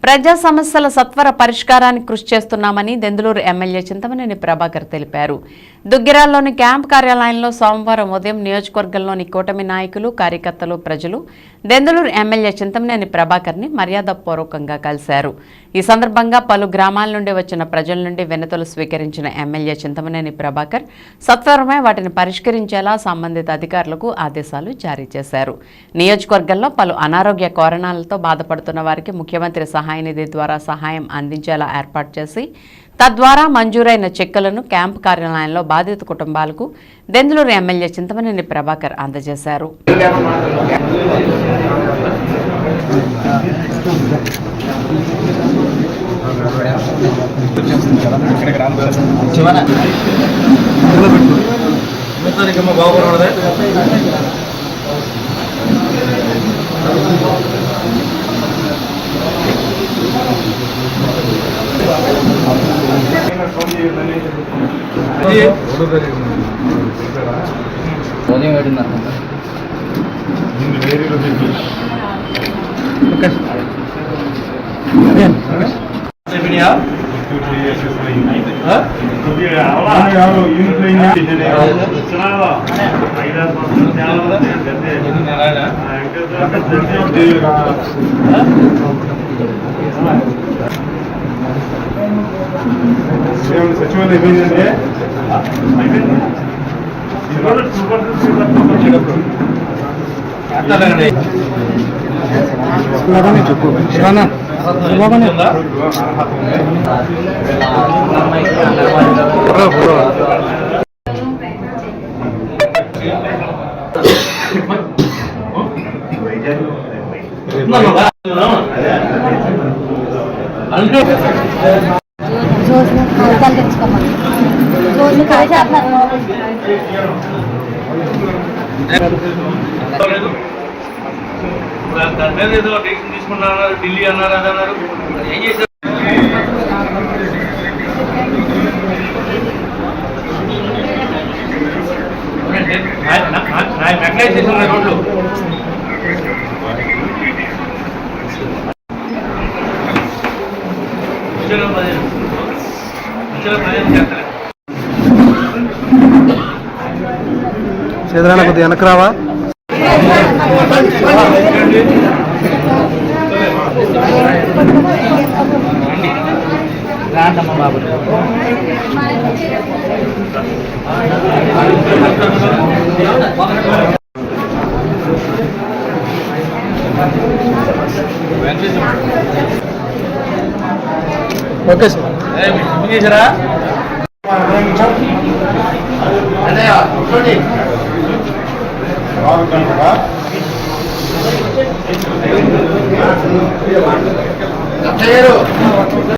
ప్రజా సమస్యల సత్వర పరిష్కారానికి కృషి చేస్తున్నామని దెందులూరు ఎమ్మెల్యే చింతమనేని ప్రభాకర్ తెలిపారు. దుగ్గిరాల్లోని క్యాంప్ కార్యాలయంలో సోమవారం ఉదయం నియోజకవర్గంలోని కూటమి నాయకులు, కార్యకర్తలు, ప్రజలు దెందులూరు ఎమ్మెల్యే చింతమనేని ప్రభాకర్ని మర్యాదపూర్వకంగా కలిశారు. ఈ సందర్భంగా పలు గ్రామాల నుండి వచ్చిన ప్రజల నుండి వినతులు స్వీకరించిన ఎమ్మెల్యే చింతమనేని ప్రభాకర్ సత్వరమే వాటిని పరిష్కరించేలా సంబంధిత అధికారులకు ఆదేశాలు జారీ చేశారు. నియోజకవర్గంలో పలు అనారోగ్య కారణాలతో బాధపడుతున్న వారికి ముఖ్యమంత్రి సహాయ నిధి ద్వారా సహాయం అందించేలా ఏర్పాటు చేసి తద్వారా మంజూరైన చెక్కులను క్యాంప్ కార్యాలయంలో బాధిత కుటుంబాలకు దెందులూరు ఎమ్మెల్యే చింతమనేని ప్రభాకర్ అందజేశారు. తీసుకున్నారు, ఢిల్లీ అన్నారు, అది అన్నారు. ఏం చేశారు? రోడ్లు చేదరాల కొద్దిగా వెనక్కి రావా? బాబు ఓకే సార్. చేశారా? అత్తయ్య గారు